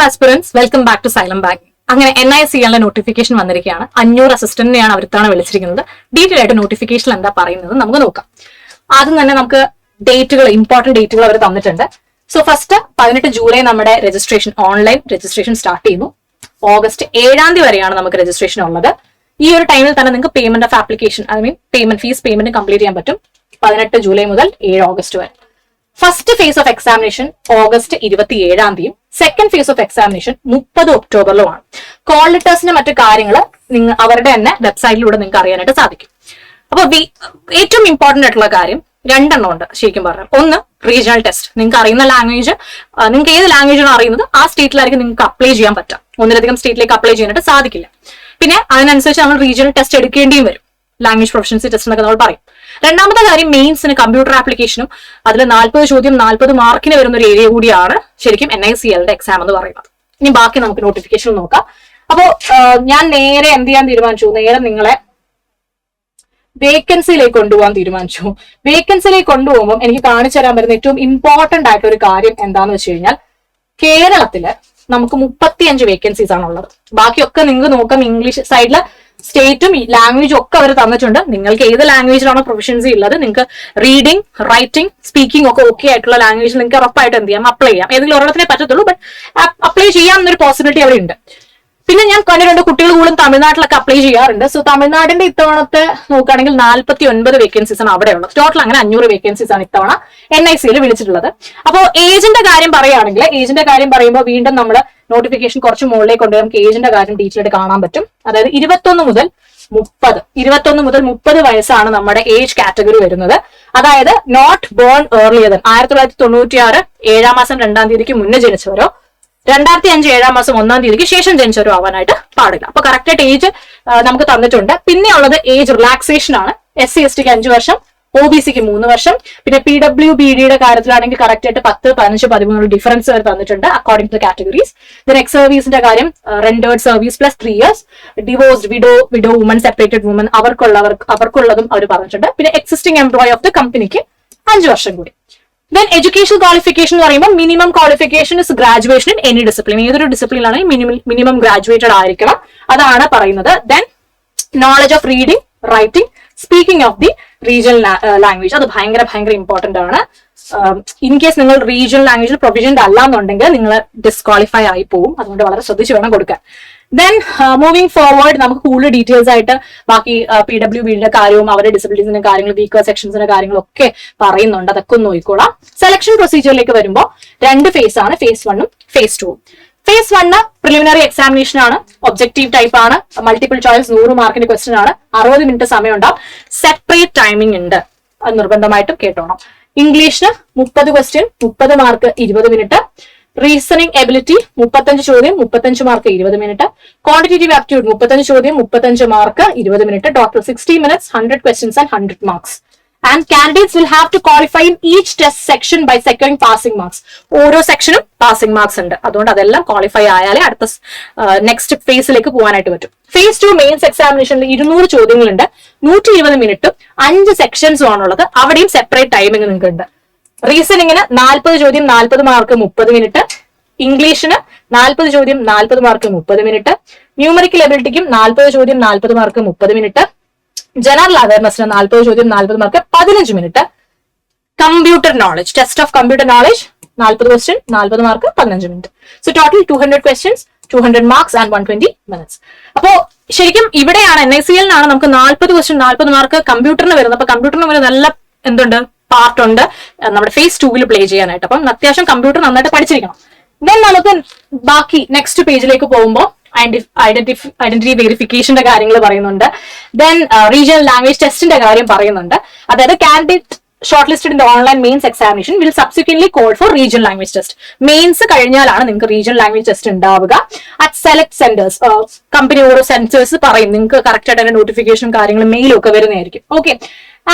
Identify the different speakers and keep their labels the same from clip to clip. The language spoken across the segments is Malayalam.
Speaker 1: Aspirants, welcome back to Xylem bag. അങ്ങനെ NICL നോട്ടിഫിക്കേഷൻ വന്നിരിക്കുകയാണ്. 500 അസിസ്റ്റന്റിനെയാണ് അവർ ഇത്തവണ വിളിച്ചിരിക്കുന്നത്. ഡീറ്റെയിൽ ആയിട്ട് നോട്ടിഫിക്കേഷൻ എന്താ പറയുന്നത് നമുക്ക് നോക്കാം. ആദ്യം തന്നെ നമുക്ക് ഡേറ്റുകൾ, ഇമ്പോർട്ടന്റ് ഡേറ്റുകൾ അവർ തന്നിട്ടുണ്ട്. സോ ഫസ്റ്റ് 18 ജൂലൈ നമ്മുടെ രജിസ്ട്രേഷൻ, ഓൺലൈൻ രജിസ്ട്രേഷൻ സ്റ്റാർട്ട് ചെയ്യുന്നു. ഓഗസ്റ്റ് 7 വരെയാണ് നമുക്ക് രജിസ്ട്രേഷൻ ഉള്ളത്. ഈ ഒരു ടൈമിൽ തന്നെ നിങ്ങൾക്ക് payment of application, fees payment complete ചെയ്യാൻ പറ്റും 18 ജൂലൈ മുതൽ 7 ഓഗസ്റ്റ് വരെ. First phase of examination August 27 second phase of examination 30 ഒക്ടോബറിലുമാണ്. കോൾ ലെറ്റേഴ്സിന്റെ മറ്റു കാര്യങ്ങൾ അവരുടെ തന്നെ വെബ്സൈറ്റിലൂടെ നിങ്ങൾക്ക് അറിയാനായിട്ട് സാധിക്കും. അപ്പൊ ഏറ്റവും ഇമ്പോർട്ടന്റ് ആയിട്ടുള്ള കാര്യം രണ്ടെണ്ണം ഉണ്ട് ശരിക്കും പറഞ്ഞാൽ. ഒന്ന്, റീജിയണൽ ടെസ്റ്റ്. നിങ്ങൾക്ക് അറിയുന്ന ലാംഗ്വേജ്, നിങ്ങൾക്ക് ഏത് ലാംഗ്വേജാണ് അറിയുന്നത് ആ സ്റ്റേറ്റിലായിരിക്കും നിങ്ങൾക്ക് അപ്ലൈ ചെയ്യാൻ പറ്റുക. ഒന്നിലധികം സ്റ്റേറ്റിലേക്ക് അപ്ലൈ ചെയ്യാനായിട്ട് സാധിക്കില്ല. പിന്നെ അതിനനുസരിച്ച് നമ്മൾ റീജിയണൽ ടെസ്റ്റ് എടുക്കേണ്ടിയും വരും. ലാംഗ്വേജ് പ്രൊഫഷൻസി ടെസ്റ്റ് എന്നൊക്കെ നമ്മൾ പറയും. രണ്ടാമത്തെ കാര്യം, മെയിൻസിന് കമ്പ്യൂട്ടർ ആപ്ലിക്കേഷനും അതിൽ 40 ചോദ്യം 40 മാർക്കിന് വരുന്ന ഒരു ഏരിയ കൂടിയാണ് ശരിക്കും NICL എക്സാം എന്ന് പറയുന്നത്. ഇനി ബാക്കി നമുക്ക് നോട്ടിഫിക്കേഷൻ നോക്കാം. അപ്പോ ഞാൻ നേരെ എന്ത് ചെയ്യാൻ തീരുമാനിച്ചു, നേരെ നിങ്ങളെ വേക്കൻസിയിലേക്ക് കൊണ്ടുപോകാൻ തീരുമാനിച്ചു. വേക്കൻസിയിലേക്ക് കൊണ്ടുപോകുമ്പോൾ എനിക്ക് കാണിച്ചു തരാൻ പറ്റുന്ന ഏറ്റവും ഇമ്പോർട്ടന്റ് ആയിട്ട് ഒരു കാര്യം എന്താന്ന് വെച്ച് കഴിഞ്ഞാൽ, കേരളത്തില് നമുക്ക് 35 വേക്കൻസീസ് ആണുള്ളത്. ബാക്കിയൊക്കെ നിങ്ങൾക്ക് നോക്കാം, ഇംഗ്ലീഷ് സൈഡില് സ്റ്റേറ്റും ലാംഗ്വേജും ഒക്കെ അവർ തന്നിട്ടുണ്ട്. നിങ്ങൾക്ക് ഏത് ലാംഗ്വേജിലാണോ പ്രൊഫഷൻസി ഉള്ളത്, നിങ്ങൾക്ക് റീഡിംഗ്, റൈറ്റിംഗ്, സ്പീക്കിംഗ് ഒക്കെ ഓക്കെ ആയിട്ടുള്ള ലാംഗ്വേജിൽ നിങ്ങൾക്ക് ഉറപ്പായിട്ട് എന്ത് ചെയ്യാം, അപ്ലൈ ചെയ്യാം. ഏതെങ്കിലും ഒരെണ്ണത്തിനെ പറ്റത്തുള്ളൂ, ബട്ട് അപ്ലൈ ചെയ്യാമെന്നൊരു പോസിബിലിറ്റി അവിടെ ഉണ്ട്. പിന്നെ ഞാൻ കണ്ടിട്ടുണ്ട് കുട്ടികൾ കൂടുതലും തമിഴ്നാട്ടിലൊക്കെ അപ്ലൈ ചെയ്യാറുണ്ട്. സോ തമിഴ്നാടിന്റെ ഇത്തവണത്തെ നോക്കുകയാണെങ്കിൽ 49 വേക്കൻസീസ് ആണ് അവിടെ ഉള്ളത്. ടോട്ടൽ അങ്ങനെ 500 വേക്കൻസീസ് ആണ് ഇത്തവണ NICL വിളിച്ചിട്ടുള്ളത്. അപ്പോൾ ഏജിന്റെ കാര്യം പറയുകയാണെങ്കിൽ, ഏജിന്റെ കാര്യം പറയുമ്പോൾ വീണ്ടും നമ്മൾ നോട്ടിഫിക്കേഷൻ കുറച്ച് മുകളിലേക്ക് കൊണ്ടുപോയി നമുക്ക് ഏജിന്റെ കാര്യം ഡീറ്റെയിൽ ആയിട്ട് കാണാൻ പറ്റും. അതായത് 21 മുതൽ 30 വയസ്സാണ് നമ്മുടെ ഏജ് കാറ്റഗറി വരുന്നത്. അതായത് നോട്ട് ബോൺ ഏർലിയർ ദൻ 1996 7 മാസം 2 മുന്നേ ജനിച്ചവരോ 2005 7 മാസം 1 ശേഷം ജനിച്ചവരോ ആവാനായിട്ട് പാടില്ല. അപ്പൊ കറക്റ്റ് ആയിട്ട് ഏജ് നമുക്ക് തന്നിട്ടുണ്ട്. പിന്നെ ഉള്ളത് ഏജ് റിലാക്സേഷൻ ആണ്. SC STക്ക് 5 വർഷം, OBCക്ക് 3 വർഷം. പിന്നെ PWBDയുടെ കാര്യത്തിലാണെങ്കിൽ കറക്റ്റ് ആയിട്ട് 10, 15, 13 ഡിഫറൻസ് വരെ തന്നിട്ടുണ്ട് according to categories. Then ex സർവീസിന്റെ കാര്യം rendered service plus 3 years, divorced widow women, separated women അവർക്കുള്ളതും അവർ പറഞ്ഞിട്ടുണ്ട്. പിന്നെ എക്സിസ്റ്റിംഗ് എംപ്ലോയി ഓഫ് ദ കമ്പനിക്ക് 5 വർഷം കൂടി. ദെൻ എഡ്യൂക്കേഷൻ ക്വാളിഫിക്കേഷൻ എന്ന് പറയുമ്പോൾ minimum qualification is graduation in any discipline. ഏതൊരു ഡിസിപ്ലിനാണെങ്കിൽ മിനിമം ഗ്രാജുവേറ്റഡ് ആയിരിക്കണം, അതാണ് പറയുന്നത്. Then knowledge of reading, writing, speaking of the regional language, അത് ഭയങ്കര ഇമ്പോർട്ടന്റ് ആണ്. ഇൻ കേസ് നിങ്ങൾ റീജിയണൽ ലാംഗ്വേജിൽ പ്രൊവിഷൻഡ് അല്ല എന്നുണ്ടെങ്കിൽ നിങ്ങൾ ഡിസ്ക്വാളിഫൈ ആയി പോകും. അതുകൊണ്ട് വളരെ ശ്രദ്ധിച്ച് വേണം കൊടുക്കാൻ. ദെൻ മൂവിങ് ഫോർവേഡ് നമുക്ക് കൂടുതൽ ഡീറ്റെയിൽസ് ആയിട്ട് ബാക്കി PWBയുടെ കാര്യവും അവരുടെ ഡിസബിലിറ്റീസിന്റെ കാര്യങ്ങളും വീക്കർ സെക്ഷൻസിന്റെ കാര്യങ്ങളൊക്കെ പറയുന്നുണ്ട്. അതൊക്കെ ഒന്ന് നോക്കിക്കോളാം. സെലക്ഷൻ പ്രൊസീജിയറിലേക്ക് വരുമ്പോൾ 2 ഫേസ് ആണ്, ഫേസ് 1ഉം ഫേസ് 2ഉം. ഫേസ് 1 പ്രിലിമിനറി എക്സാമിനേഷൻ ആണ്, ഒബ്ജക്റ്റീവ് ടൈപ്പ് ആണ്, മൾട്ടിപ്പിൾ ചോയ്സ് 100 മാർക്കിന്റെ ക്വസ്റ്റൻ ആണ്, 60 മിനിറ്റ് സമയം ഉണ്ടാവും, സെപ്പറേറ്റ് ടൈമിംഗ് ഉണ്ട്, അത് നിർബന്ധമായിട്ടും കേട്ടോണം. ഇംഗ്ലീഷിന് 30 question 30 mark 20 minute. Reasoning ability 35 ചോദ്യം 35 മാർക്ക് 20 മിനിറ്റ്. ക്വാണ്ടിറ്റേറ്റീവ് ആപ്റ്റിറ്റ്യൂഡ് 35 ചോദ്യം 35 mark 20 minute. Total 60 minutes, 100 questions and 100 marks. And candidates will have to qualify in each test section by securing passing marks. ഓരോ സെക്ഷനും പാസിംഗ് മാർക്സ് ഉണ്ട്. അതുകൊണ്ട് അതെല്ലാം ക്വാളിഫൈ ആയാലേ അടുത്ത നെക്സ്റ്റ് ഫേസിലേക്ക് പോകാനായിട്ട് പറ്റും. ഫേസ് 2 മെയിൻസ് എക്സാമിനേഷനിൽ 200 ചോദ്യങ്ങളുണ്ട്, 120 മിനിറ്റും 5 സെക്ഷൻസും ആണുള്ളത്. അവിടെയും സെപ്പറേറ്റ് ടൈമിംഗ് നിങ്ങൾക്ക് ഉണ്ട്. റീസണിങ്ങിന് 40 ചോദ്യം 40 മാർക്ക് 30 മിനിറ്റ്. ഇംഗ്ലീഷിന് 40 ചോദ്യം 40 മാർക്ക് 30 മിനിറ്റ്. ന്യൂമറിക്കൽ എബിലിറ്റിക്കും 40 ചോദ്യം 40 മാർക്ക് 30 മിനിറ്റ്. ജനറൽ അവയർനെസ്സിന് 40 ചോദ്യം 40 mark 15 minute. Computer knowledge, test of computer knowledge 40 question 40 mark 15 minute. So total 200 questions 200 marks and 120 minutes. അപ്പോ ശരിക്കും ഇവിടെയാണ് NICL നമുക്ക് 40 ക്വസ്റ്റ്യൻ 40 മാർക്ക് കമ്പ്യൂട്ടറിന് വരുന്നത്. അപ്പൊ കമ്പ്യൂട്ടറിന് വരുന്ന നല്ല എന്തുണ്ട്, പാർട്ട് ഉണ്ട് നമ്മുടെ ഫേസ് 2 പ്ലേ ചെയ്യാനായിട്ട്. അപ്പം അത്യാവശ്യം കമ്പ്യൂട്ടർ നന്നായിട്ട് പഠിച്ചിരിക്കണം. ദെൻ നമുക്ക് ബാക്കി നെക്സ്റ്റ് പേജിലേക്ക് പോകുമ്പോൾ ഐഡന്റിറ്റി വെരിഫിക്കേഷന്റെ കാര്യങ്ങൾ പറയുന്നുണ്ട്. ദെൻ റീജിയണൽ ലാംഗ്വേജ് ടെസ്റ്റിന്റെ കാര്യം പറയുന്നുണ്ട്. അതായത് candidate shortlisted in the online mains examination will subsequently call for regional language test. Mains കഴിഞ്ഞാലാണ് നിങ്ങൾക്ക് റീജിയണൽ ലാംഗ്വേജ് ടെസ്റ്റ് ഉണ്ടാവുക. അറ്റ് സെലക്ട് സെന്റേഴ്സ്, കമ്പനി ഓരോ സെന്റേഴ്സ് പറയും, നിങ്ങൾക്ക് കറക്റ്റ് ആയിട്ട് അതിന്റെ നോട്ടിഫിക്കേഷനും കാര്യങ്ങളും മെയിലും ഒക്കെ വരുന്നതായിരിക്കും. ഓക്കെ,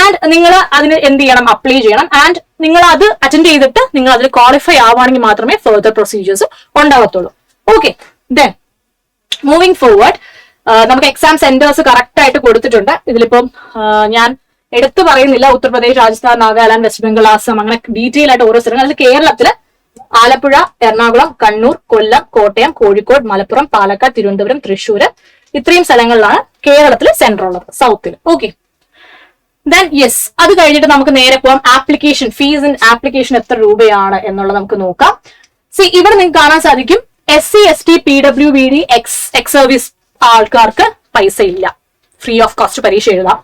Speaker 1: ആൻഡ് നിങ്ങൾ അതിന് എന്ത് ചെയ്യണം, അപ്ലൈ ചെയ്യണം. ആൻഡ് നിങ്ങൾ അത് അറ്റൻഡ് ചെയ്തിട്ട് നിങ്ങൾ അതിൽ ക്വാളിഫൈ ആവുകയാണെങ്കിൽ മാത്രമേ ഫർദർ പ്രൊസീജിയേഴ്സ് ഉണ്ടാവത്തുള്ളൂ. ഓക്കെ, ദെൻ മൂവിങ് ഫോർവേഡ് നമുക്ക് എക്സാം സെന്റേഴ്സ് കറക്റ്റ് ആയിട്ട് കൊടുത്തിട്ടുണ്ട്. ഇതിലിപ്പം ഞാൻ എടുത്തു പറയുന്നില്ല, ഉത്തർപ്രദേശ്, രാജസ്ഥാൻ, നാഗാലാൻഡ്, വെസ്റ്റ് ബംഗാൾ, ആസാം, അങ്ങനെ ഡീറ്റെയിൽ ആയിട്ട് ഓരോ സ്ഥലങ്ങൾ. അതിൽ കേരളത്തില് ആലപ്പുഴ, എറണാകുളം, കണ്ണൂർ, കൊല്ലം, കോട്ടയം, കോഴിക്കോട്, മലപ്പുറം, പാലക്കാട്, തിരുവനന്തപുരം, തൃശ്ശൂർ, ഇത്രയും സ്ഥലങ്ങളിലാണ് കേരളത്തിൽ സെന്റർ ഉള്ളത്, സൗത്തിൽ. ഓക്കെ, ദെൻ യെസ്, അത് കഴിഞ്ഞിട്ട് നമുക്ക് നേരെ പോകാം ആപ്ലിക്കേഷൻ ഫീസ്. ആപ്ലിക്കേഷൻ എത്ര രൂപയാണ് എന്നുള്ളത് നമുക്ക് നോക്കാം. സി, ഇവിടെ നിങ്ങൾക്ക് കാണാൻ സാധിക്കും SC, ST, PWBD, ex service ആൾക്കാർക്ക് പൈസ ഇല്ല, ഫ്രീ ഓഫ് കോസ്റ്റ് പരീക്ഷ എഴുതാം.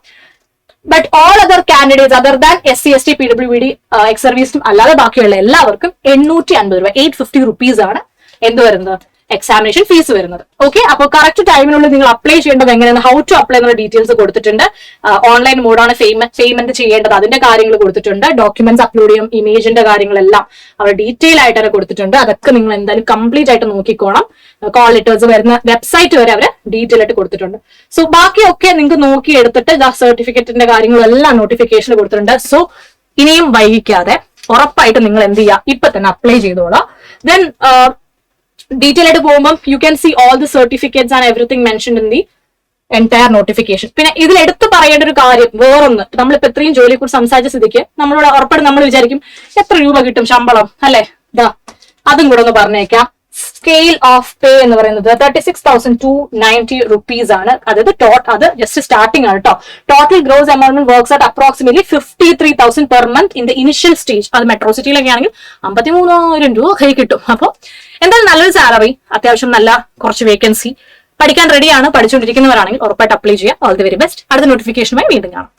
Speaker 1: But all other candidates other than SC, ST, PWBD, X സർവീസും അല്ലാതെ ബാക്കിയുള്ള എല്ലാവർക്കും 850 രൂപ, 850 റുപ്പീസ് ആണ് എന്ത് വരുന്നത്, എക്സാമിനേഷൻ ഫീസ് വരുന്നത്. ഓക്കെ, അപ്പോൾ കറക്റ്റ് ടൈമിനുള്ളിൽ നിങ്ങൾ അപ്ലൈ ചെയ്യേണ്ടത് എങ്ങനെയാണ്, ഹൗ ടു അപ്ലൈ എന്നുള്ള ഡീറ്റെയിൽസ് കൊടുത്തിട്ടുണ്ട്. ഓൺലൈൻ മോഡാണ് പേയ്മെന്റ് ചെയ്യേണ്ടത്, അതിന്റെ കാര്യങ്ങൾ കൊടുത്തിട്ടുണ്ട്. ഡോക്യുമെന്റ്സ് അപ്ലോഡ് ചെയ്യും, ഇമേജിന്റെ കാര്യങ്ങളെല്ലാം അവർ ഡീറ്റെയിൽ ആയിട്ട് തന്നെ കൊടുത്തിട്ടുണ്ട്. അതൊക്കെ നിങ്ങൾ എന്തായാലും കംപ്ലീറ്റ് ആയിട്ട് നോക്കിക്കോണം. കോൾ ലെറ്റേഴ്സ് വരുന്ന വെബ്സൈറ്റ് വരെ അവർ ഡീറ്റെയിൽ ആയിട്ട് കൊടുത്തിട്ടുണ്ട്. സോ ബാക്കിയൊക്കെ നിങ്ങൾക്ക് നോക്കി എടുത്തിട്ട് സർട്ടിഫിക്കറ്റിന്റെ കാര്യങ്ങളെല്ലാം നോട്ടിഫിക്കേഷൻ കൊടുത്തിട്ടുണ്ട്. സോ ഇനിയും വൈകിക്കാതെ ഉറപ്പായിട്ട് നിങ്ങൾ എന്ത് ചെയ്യുക, ഇപ്പൊ തന്നെ അപ്ലൈ ചെയ്തോളാം. ദെൻ ഡീറ്റെയിൽ ആയിട്ട് പോകുമ്പോൾ you can see all the certificates and everything mentioned in the entire notification. പിന്നെ ഇതിൽ എടുത്ത് പറയേണ്ട ഒരു കാര്യം വേറൊന്ന്, നമ്മളിപ്പോ ഇത്രയും ജോലിയെ കുറിച്ച് സംസാരിച്ച സ്ഥിതിക്ക് നമ്മളോട് ഉറപ്പായിട്ട് നമ്മൾ വിചാരിക്കും എത്ര രൂപ കിട്ടും ശമ്പളം അല്ലെ, ഇതാ അതും കൂടെ ഒന്ന് പറഞ്ഞേക്കാം. സ്കെയിൽ ഓഫ് പേ എന്ന് പറയുന്നത് 36,290 റുപ്പീസ് ആണ്. അതായത് അത് ജസ്റ്റ് സ്റ്റാർട്ടിംഗ് ആണ് കേട്ടോ. Total gross amount works at approximately 53,000 per month in the initial stage. അത് മെട്രോ സിറ്റിയിലൊക്കെ ആണെങ്കിൽ 53,000 രൂപ കൈ കിട്ടും. അപ്പോൾ എന്തായാലും നല്ലൊരു സാലറി, അത്യാവശ്യം നല്ല കുറച്ച് വേക്കൻസി, പഠിക്കാൻ റെഡിയാണ്, പഠിച്ചുകൊണ്ടിരിക്കുന്നവരാണെങ്കിൽ ഉറപ്പായിട്ട് അപ്ലൈ ചെയ്യുക. All the very best. അടുത്ത നോട്ടിഫിക്കേഷനുമായി വീണ്ടും കാണാം.